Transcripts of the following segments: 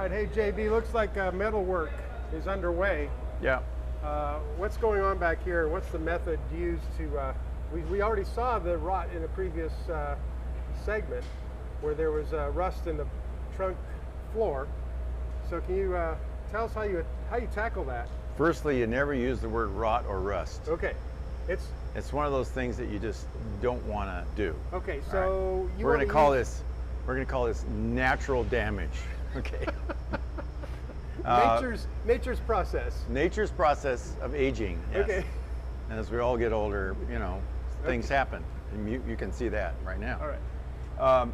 right, hey JB, looks like metal work is underway. Yeah. What's going on back here? What's the method used to, we already saw the rot in a previous segment where there was rust in the trunk floor. So can you tell us how you tackle that? Firstly, you never use the word rot or rust. Okay. It's one of those things that you just don't want to do. Okay, so right. We're going to call this natural damage. Okay. Nature's process. Nature's process of aging. Yes. Okay. And as we all get older, you know, things happen. And you can see that right now. All right.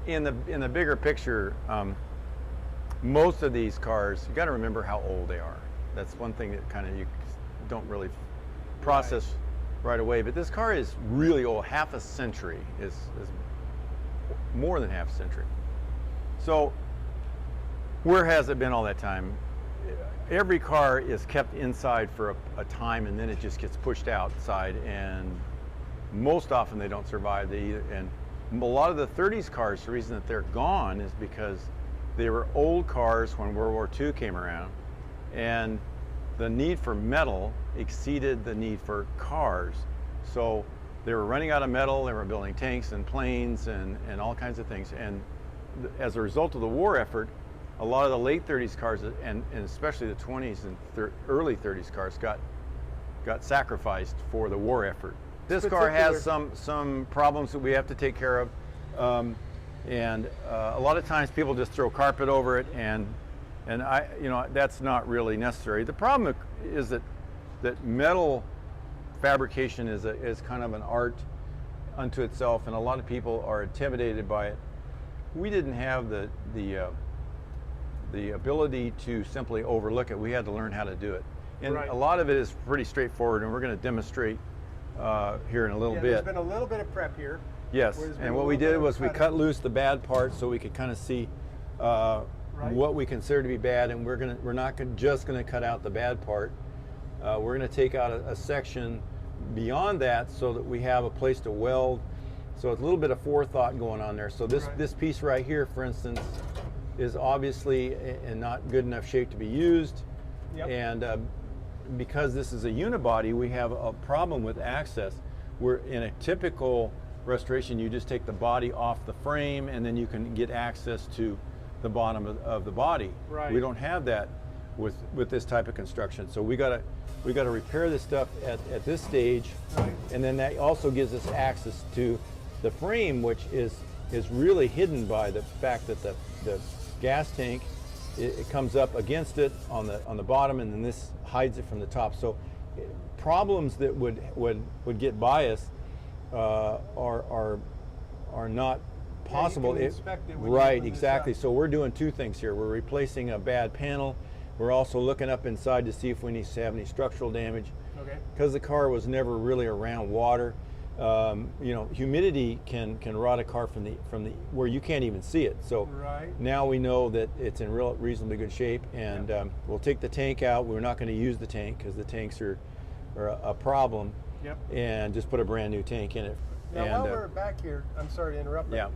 In the bigger picture, most of these cars, you got to remember how old they are. That's one thing that kind of you don't really process right away. But this car is really old. Half a century is more than half a century. So where has it been all that time? Every car is kept inside for a time, and then it just gets pushed outside, and most often they don't survive. And a lot of the 30s cars, the reason that they're gone is because they were old cars when World War II came around, and the need for metal exceeded the need for cars. So they were running out of metal, they were building tanks and planes and all kinds of things. And as a result of the war effort, a lot of the late 30s cars and especially the 20s and early 30s cars got sacrificed for the war effort. This car has some problems that we have to take care of. A lot of times people just throw carpet over it, and that's not really necessary. The problem is that metal fabrication is kind of an art unto itself, and a lot of people are intimidated by it. We didn't have the ability to simply overlook it. We had to learn how to do it, and a lot of it is pretty straightforward, and we're going to demonstrate here in a little bit. There's been a little bit of prep here. Yes, and what we did was we cut loose the bad parts so we could kind of see what we consider to be bad, and we're not just going to cut out the bad part. We're going to take out a section beyond that so that we have a place to weld. So it's a little bit of forethought going on there. So this piece right here, for instance, is obviously in not good enough shape to be used. Yep. And because this is a unibody, we have a problem with access. We're in a typical restoration, you just take the body off the frame and then you can get access to the bottom of the body. Right. We don't have that with this type of construction. So we gotta repair this stuff at this stage, and then that also gives us access to the frame, which is really hidden by the fact that the gas tank it comes up against it on the bottom, and then this hides it from the top. So problems that would get by us are not possible. You can inspect it right, exactly. So we're doing two things here. We're replacing a bad panel. We're also looking up inside to see if we need to have any structural damage. Okay. Because the car was never really around water. Humidity can rot a car from the where you can't even see it. So now we know that it's in reasonably good shape, and we'll take the tank out. We're not going to use the tank because the tanks are a problem. Yep. And just put a brand new tank in it. Now, while we're back here, I'm sorry to interrupt. Yeah.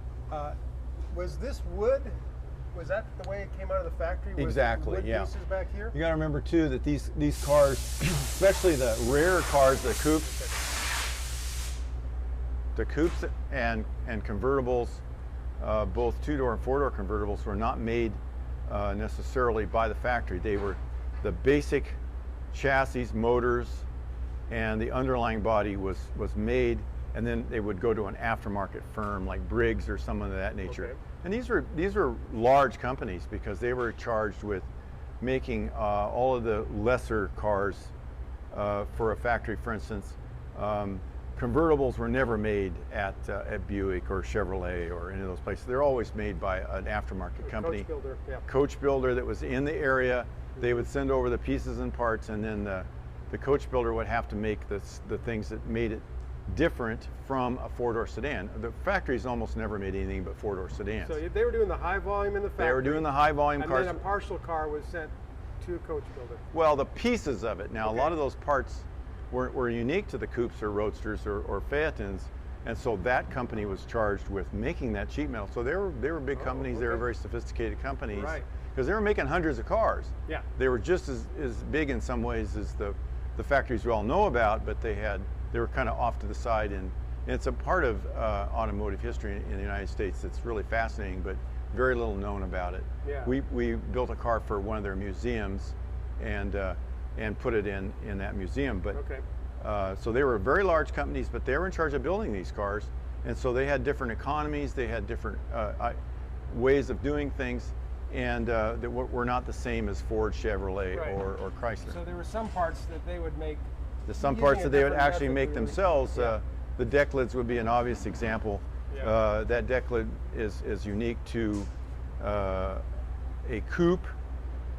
Was this wood? Was that the way it came out of the factory? Exactly. Was it wood pieces back here? You got to remember too that these cars, especially the rarer cars, the coupes and convertibles, both two-door and four-door convertibles, were not made necessarily by the factory. They were the basic chassis, motors, and the underlying body was made, and then they would go to an aftermarket firm like Briggs or someone of that nature. Okay. And these were large companies because they were charged with making all of the lesser cars for a factory. For instance, convertibles were never made at Buick or Chevrolet or any of those places. They're always made by an aftermarket company. Coach builder, yeah. Coach builder that was in the area. They would send over the pieces and parts, and then the coach builder would have to make the things that made it different from a four-door sedan. The factories almost never made anything but four-door sedans. So they were doing the high volume in the factory. They were doing the high volume cars. And then a partial car was sent to a coach builder. Well, the pieces of it. Now, a lot of those parts were unique to the coupes or roadsters or Phaetons, And so that company was charged with making that sheet metal. So they were big companies. okay. They were very sophisticated companies. Right. Because they were making hundreds of cars. Yeah. They were just as big in some ways as the factories we all know about, but they were kind of off to the side. And it's a part of automotive history in the United States that's really fascinating, but very little known about it. Yeah. We built a car for one of their museums and put it in that museum. But Okay. so they were very large companies, but they were in charge of building these cars. And so they had different economies, they had different ways of doing things, and that were not the same as Ford, Chevrolet, Right. or Chrysler. So there were some parts that they would make. There's some using parts a that they would different actually method make to really- themselves. Yeah. The deck lids would be an obvious example. Yeah. That deck lid is unique to a coupe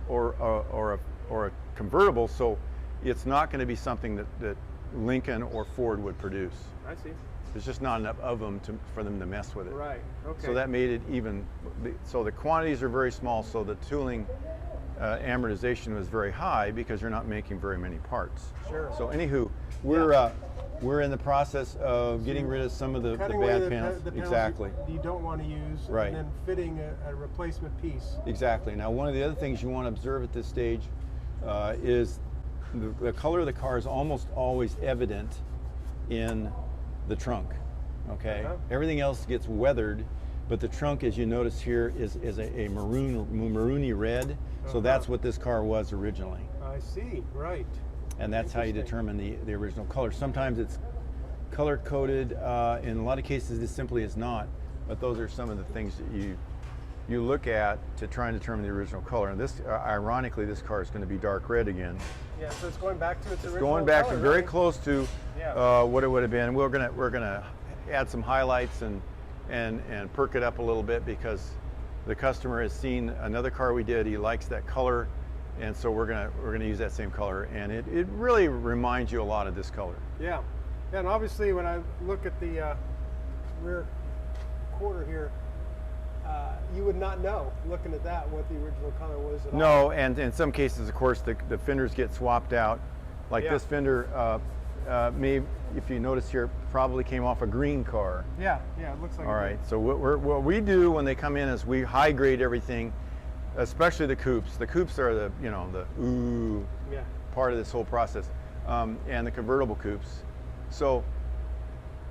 or a convertible, so it's not going to be something that Lincoln or Ford would produce. I see. There's just not enough of them for them to mess with it. Right. Okay. So that made it even. So the quantities are very small. So the tooling amortization was very high because you're not making very many parts. Sure. So anywho, we're in the process of getting rid of some of the Cutting away bad panels. the panels exactly. you don't want to use, Right. and then fitting a replacement piece. Exactly. Now, one of the other things you want to observe at this stage is the color of the car is almost always evident in the trunk. Okay. Uh-huh. Everything else gets weathered, but the trunk, as you notice here, is a maroony red. So Uh-huh. that's what this car was originally, I see. Right. and that's how you Interesting. determine the original color. Sometimes it's color coded. In a lot of cases, it simply is not. But those are some of the things that you look at to try and determine the original color. And this, ironically, this car is going to be dark red again. Yeah. So it's going back to its original. Going back color, to very right? close to Yeah. what it would have been. We're gonna add some highlights and perk it up a little bit because the customer has seen another car we did. He likes that color, and so we're gonna use that same color. And it really reminds you a lot of this color. Yeah. And obviously, when I look at the rear quarter here, you would not know, looking at that, what the original color was at all. No, and in some cases, of course, the fenders get swapped out. Like Yeah. this fender, may, if you notice here, probably came off a green car. Yeah. Yeah. It looks like. All it right, so what we do when they come in is we high grade everything, especially the coupes. The coupes are the ooh Yeah. part of this whole process, and the convertible coupes. So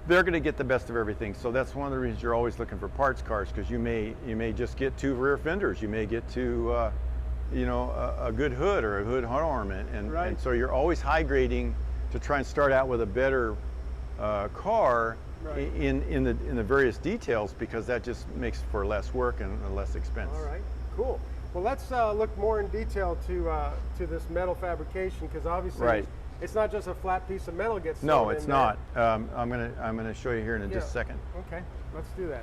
they're going to get the best of everything. So that's one of the reasons you're always looking for parts cars, because you may just get two rear fenders, you may get to a good hood or a hood arm, and Right. so you're always high grading to try and start out with a better car. Right. In the various details, because that just makes for less work and less expense. All right. Cool. Well, let's look more in detail to this metal fabrication, because obviously Right. it's not just a flat piece of metal gets. No, thrown it's in not. I'm gonna show you here in just a second. Okay. Let's do that.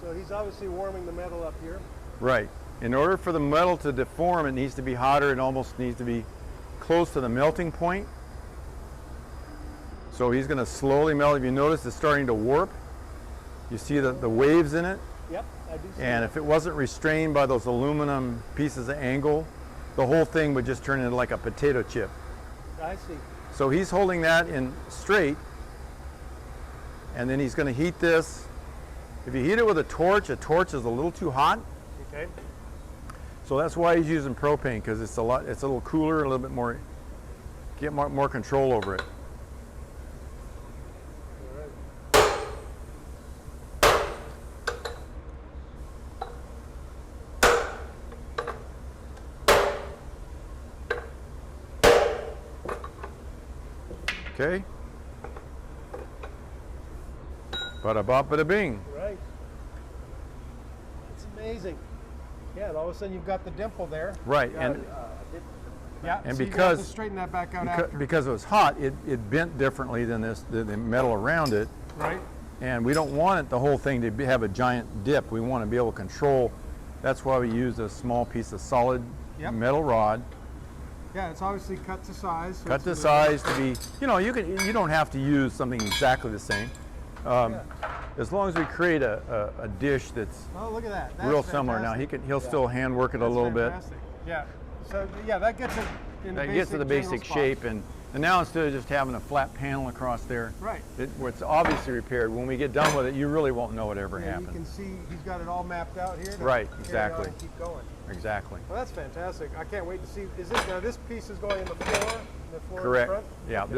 So he's obviously warming the metal up here. Right. In order for the metal to deform, it needs to be hotter. It almost needs to be close to the melting point. So he's going to slowly melt. If you notice, it's starting to warp. You see the waves in it. Yep, I do see And that. if it wasn't restrained by those aluminum pieces of angle, the whole thing would just turn into like a potato chip. I see. So he's holding that in straight, and then he's going to heat this. If you heat it with a torch is a little too hot. Okay. So that's why he's using propane, because it's a little cooler, a little bit more, get more control over it. All right. Okay. Bada bop, bada bing. Right. It's amazing. Yeah, and all of a sudden you've got the dimple there. Right, You got and it, yeah, and so you're gonna have to because- straighten that back out after. because it was hot, it bent differently than the metal around it, Right. and we don't want it, the whole thing to have a giant dip. We want to be able to control. That's why we use a small piece of solid Yep. metal rod. Yeah, it's obviously cut to size. so Cut it's the gonna- size to be, you don't have to use something exactly the same. Yeah. As long as we create a dish that's Oh, look at that. That's real similar. Now fantastic. he'll still hand work it a That's little fantastic. Yeah. So yeah, that gets it in the bit. That basic gets to the general basic spot. shape, And now instead of just having a flat panel across there, Right. It's obviously repaired. When we get done with it, you really won't know what ever Yeah, happened. you can see he's got it all mapped out here. to Right, carry on exactly. and keep going. Exactly. Well, that's fantastic. I can't wait to see. Is this now? This piece is going in the floor. The floor Correct. in the front. Yeah. Okay.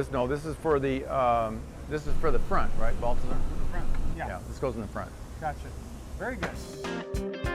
This is for the front, right, Balthazar? The front. Yeah. Yeah. This goes in the front. Gotcha. Very good.